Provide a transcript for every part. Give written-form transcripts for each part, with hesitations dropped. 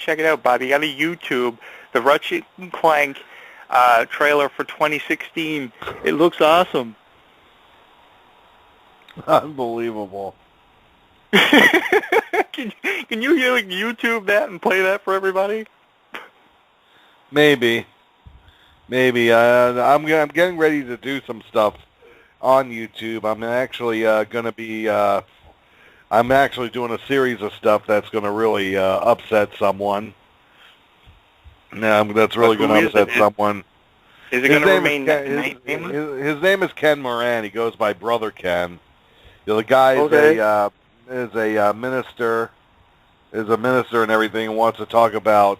check it out, Bob. You got to YouTube the Ratchet and Clank trailer for 2016. It looks awesome. Unbelievable. Can you like, YouTube that and play that for everybody? Maybe. I'm getting ready to do some stuff on YouTube. I'm actually going to be. I'm actually doing a series of stuff that's going to really upset someone. That's really going to upset someone. Is it going to remain his name is Ken Moran. He goes by Brother Ken. The guy is a minister and everything, and wants to talk about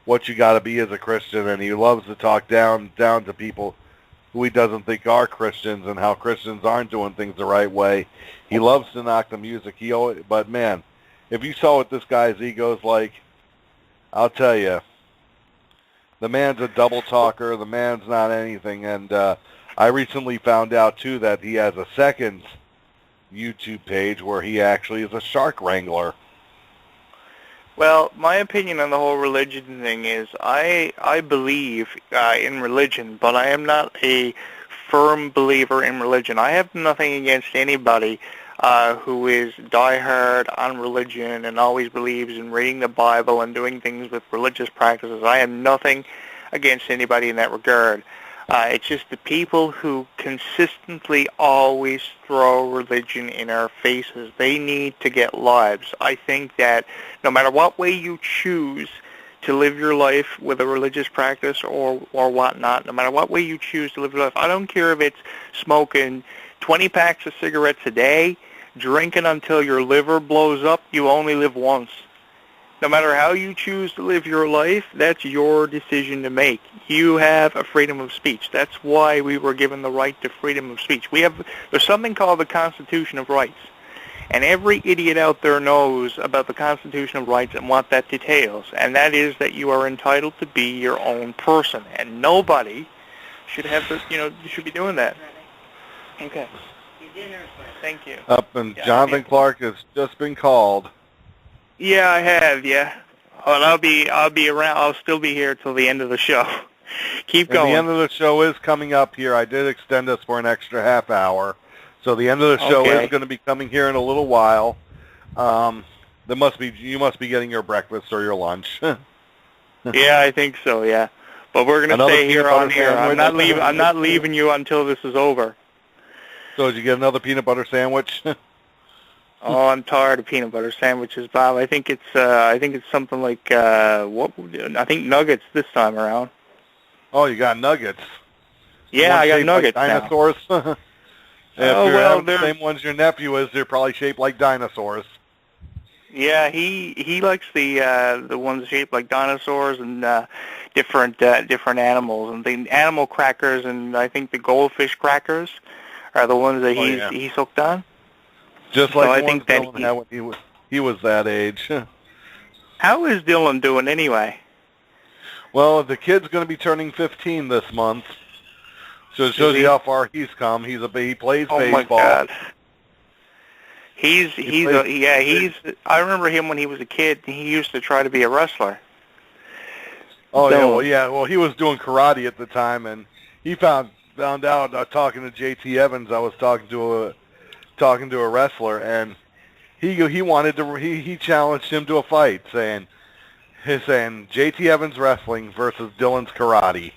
what you got to be as a Christian, and he loves to talk down to people who he doesn't think are Christians and how Christians aren't doing things the right way. He loves to knock the music. But man, if you saw what this guy's ego's like, I'll tell you, the man's a double talker. The man's not anything. And I recently found out too that he has a second YouTube page where he actually is a shark wrangler. Well, my opinion on the whole religion thing is I believe in religion, but I am not a firm believer in religion. I have nothing against anybody who is diehard on religion and always believes in reading the Bible and doing things with religious practices. I have nothing against anybody in that regard. It's just the people who consistently always throw religion in our faces. They need to get lives. I think that no matter what way you choose to live your life with a religious practice or whatnot, no matter what way you choose to live your life, I don't care if it's smoking 20 packs of cigarettes a day, drinking until your liver blows up, you only live once. No matter how you choose to live your life, that's your decision to make. You have a freedom of speech. That's why we were given the right to freedom of speech. There's something called the Constitution of Rights. And every idiot out there knows about the Constitution of Rights and what that details. And that is that you are entitled to be your own person. And nobody should have to, should be doing that. Okay. Thank you. And Jonathan Clarke has just been called. Yeah, I have. Yeah. Well, I'll be around. I'll still be here till the end of the show. Keep going. The end of the show is coming up here. I did extend us for an extra half hour, so the end of the show is going to be coming here in a little while. You must be getting your breakfast or your lunch. Yeah, I think so. Yeah, but we're going to stay here on here. I'm not leaving you until this is over. So did you get another peanut butter sandwich? Oh, I'm tired of peanut butter sandwiches, Bob. I think it's something like I think nuggets this time around. Oh, you got nuggets. Yeah, I got nuggets like dinosaurs. Now. If the same ones your nephew is, they're probably shaped like dinosaurs. Yeah, he likes the ones shaped like dinosaurs and different animals, and the animal crackers, and I think the goldfish crackers are the ones that he's hooked on. Just like I think that when he was that age. How is Dylan doing anyway? Well, the kid's going to be turning 15 this month, so it shows you how far he's come. He plays baseball. Oh my God. I remember him when he was a kid. He used to try to be a wrestler. Oh yeah, well he was doing karate at the time, and he found out talking to JT Evans. I was talking to a wrestler, and he challenged him to a fight, saying JT Evans wrestling versus Dylan's karate.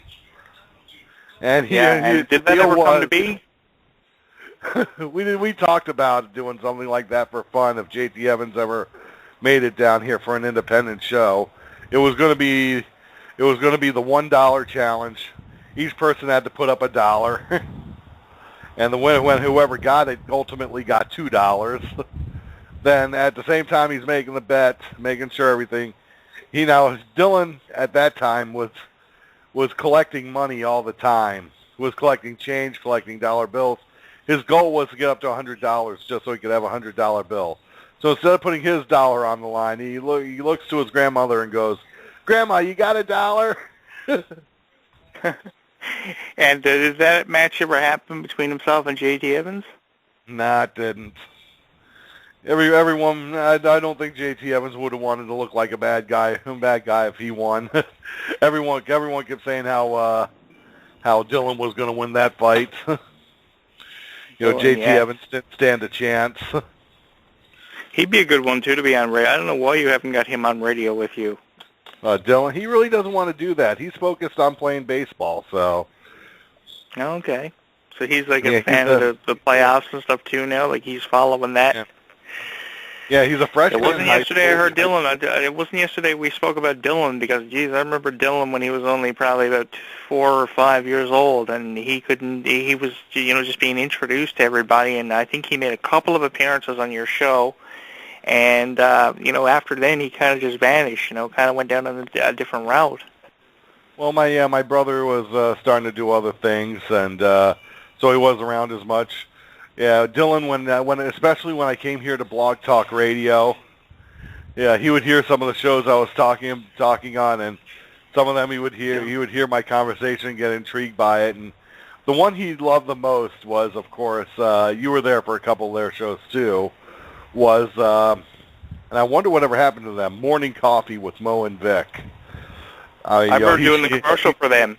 And did that ever come to be? we talked about doing something like that for fun if JT Evans ever made it down here for an independent show. It was going to be the $1 challenge. Each person had to put up $1. And whoever got it ultimately got $2. Then at the same time he's making the bet, making sure everything. Dylan at that time was collecting money all the time. Was collecting change, collecting dollar bills. His goal was to get up to $100 just so he could have a $100 bill. So instead of putting his dollar on the line, he looks to his grandmother and goes, "Grandma, you got $1?" And did that match ever happen between himself and J.T. Evans? Nah, it didn't. Everyone, I don't think J.T. Evans would have wanted to look like a bad guy if he won. Everyone kept saying how Dylan was going to win that fight. Dylan, J.T. yes. Evans didn't stand a chance. He'd be a good one, too, to be on radio. I don't know why you haven't got him on radio with you. Dylan, he really doesn't want to do that. He's focused on playing baseball, so. Okay. So he's like a fan of the playoffs and stuff, too, now? Like he's following that? Yeah, he's a freshman. It wasn't yesterday I heard Dylan. It wasn't yesterday we spoke about Dylan because, geez, I remember Dylan when he was only probably about 4 or 5 years old, and he was, just being introduced to everybody, and I think he made a couple of appearances on your show, and, after then he kind of just vanished, kind of went down on a different route. Well, my brother was starting to do other things, and so he wasn't around as much. Yeah, Dylan, when especially when I came here to Blogtalkradio, yeah, he would hear some of the shows I was talking on, and some of them he would hear my conversation and get intrigued by it. And the one he loved the most was, of course, you were there for a couple of their shows too, was, and I wonder whatever happened to them, Morning Coffee with Mo and Vic. I remember doing the commercial for them.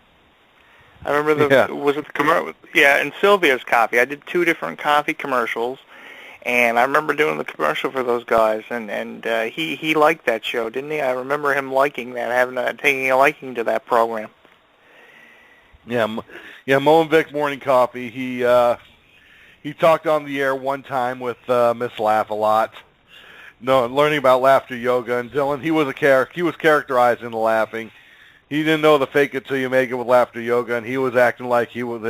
I remember was it the commercial? Yeah, and Sylvia's Coffee. I did 2 different coffee commercials, and I remember doing the commercial for those guys, and he liked that show, didn't he? I remember him liking that, taking a liking to that program. Yeah, Mo and Vic Morning Coffee. He talked on the air one time with Miss Laugh a lot. No, learning about laughter yoga, and Dylan, he was characterized in the laughing. He didn't know the fake it till you make it with laughter yoga, and he was acting like he was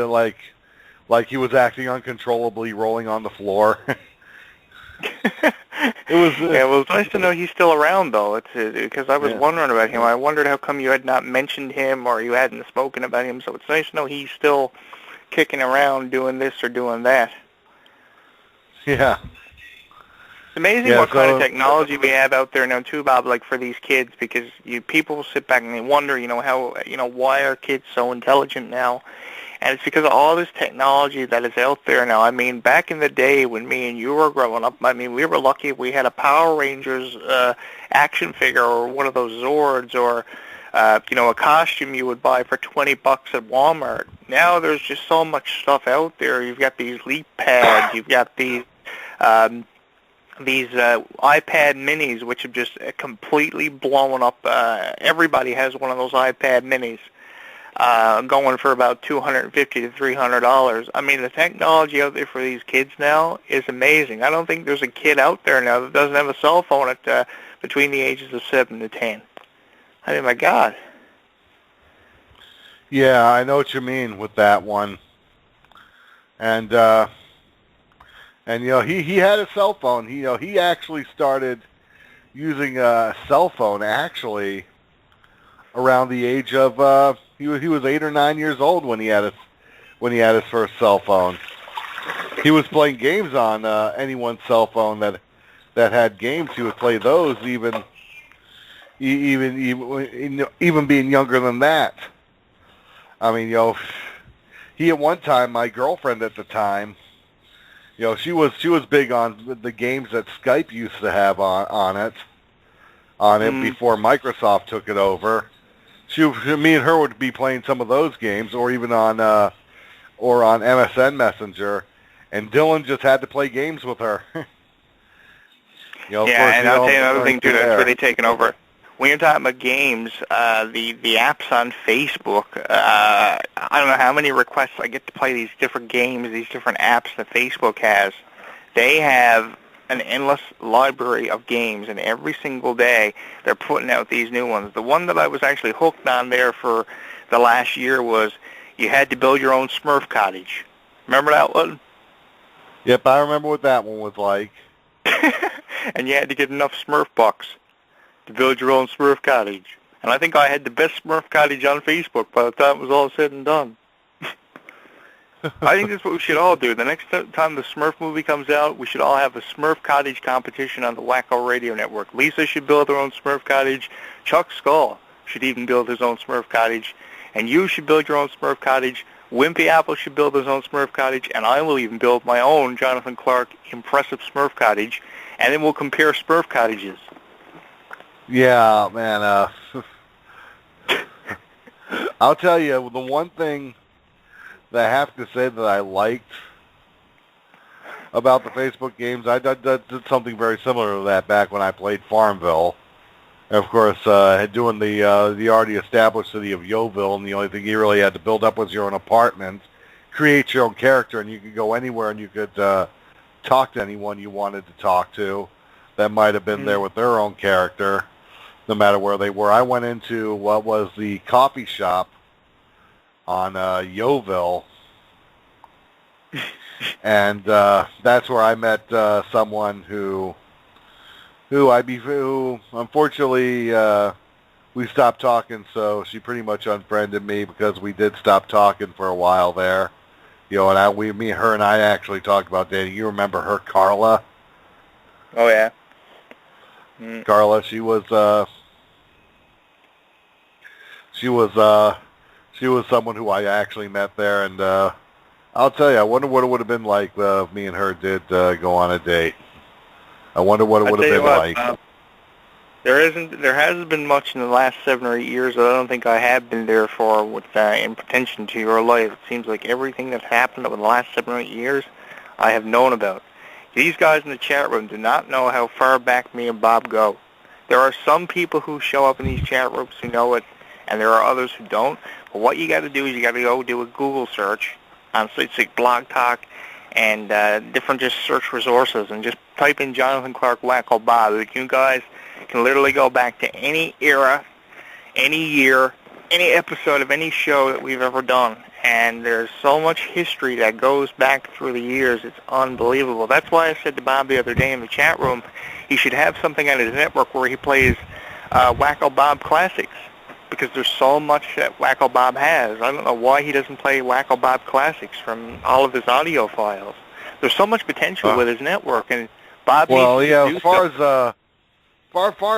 like he was acting uncontrollably, rolling on the floor. It was nice to know he's still around, though. It's because I was wondering about him. I wondered how come you had not mentioned him or you hadn't spoken about him. So it's nice to know he's still kicking around, doing this or doing that. Yeah. It's amazing what kind of technology we have out there now too, Bob, like for these kids, because people sit back and they wonder, why are kids so intelligent now? And it's because of all this technology that is out there now. I mean, back in the day when me and you were growing up, we were lucky if we had a Power Rangers action figure or one of those Zords or a costume you would buy for $20 at Walmart. Now there's just so much stuff out there. You've got these leap pads, you've got these iPad minis, which have just completely blown up. Everybody has one of those iPad minis, going for about $250 to $300. I mean, the technology out there for these kids now is amazing. I don't think there's a kid out there now that doesn't have a cell phone at between the ages of 7 to 10. I mean, my God. Yeah, I know what you mean with that one. And he had a cell phone. He actually started using a cell phone actually around the age of he was 8 or 9 years old when he had his first cell phone. He was playing games on anyone's cell phone that had games. He would play those even being younger than that. I mean, he at one time, my girlfriend at the time, she was big on the games that Skype used to have on it before Microsoft took it over. Me and her would be playing some of those games, or even on MSN Messenger, and Dylan just had to play games with her. And I'll tell you another thing too that's really taken over. When you're talking about games, the apps on Facebook, I don't know how many requests I get to play these different games, these different apps that Facebook has. They have an endless library of games, and every single day they're putting out these new ones. The one that I was actually hooked on there for the last year was you had to build your own Smurf cottage. Remember that one? Yep, I remember what that one was like. And you had to get enough Smurf bucks to build your own Smurf cottage. And I think I had the best Smurf cottage on Facebook by the time it was all said and done. I think that's what we should all do. The next time the Smurf movie comes out, we should all have a Smurf cottage competition on the Wacko Radio Network. Lisa should build her own Smurf cottage. Chuck Skull should even build his own Smurf cottage. And you should build your own Smurf cottage. Wimpy Apple should build his own Smurf cottage, and I will even build my own Jonathan Clarke impressive Smurf cottage, and then we'll compare Smurf cottages. Yeah, man. I'll tell you, the one thing that I have to say that I liked about the Facebook games, I did something very similar to that back when I played Farmville. And of course, doing the already established city of Yeovil, and the only thing you really had to build up was your own apartment, create your own character, and you could go anywhere and you could talk to anyone you wanted to talk to that might have been there with their own character, no matter where they were. I went into what was the coffee shop on Yeovil, and that's where I met someone who unfortunately we stopped talking, so she pretty much unfriended me because we did stop talking for a while there. You know, and me, her, and I actually talked about dating. You remember her, Carla? Oh yeah. Carla, she was someone who I actually met there, and I'll tell you, I wonder what it would have been like if me and her did go on a date. I wonder what it would have been like. There hasn't been much in the last 7 or 8 years that I don't think I have been there for with in pretension to your life. It seems like everything that's happened over the last 7 or 8 years, I have known about. These guys in the chat room do not know how far back me and Bob go. There are some people who show up in these chat rooms who know it, and there are others who don't. But what you got to do is you got to go do a Google search on sites like Blog Talk and different just search resources, and just type in Jonathan Clarke Wacko Bob. Like, you guys can literally go back to any era, any year, any episode of any show that we've ever done. And there's so much history that goes back through the years. It's unbelievable. That's why I said to Bob the other day in the chat room, he should have something on his network where he plays Wacko Bob Classics, because there's so much that Wacko Bob has. I don't know why he doesn't play Wacko Bob Classics from all of his audio files. There's so much potential with his network, and Bob needs to do as far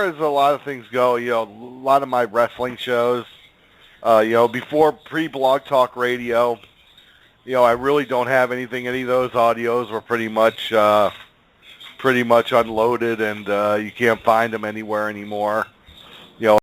as a lot of things go, you know, a lot of my wrestling shows, you know, before pre-Blog Talk Radio, you know, I really don't have anything. Any of those audios were pretty much unloaded, and you can't find them anywhere anymore.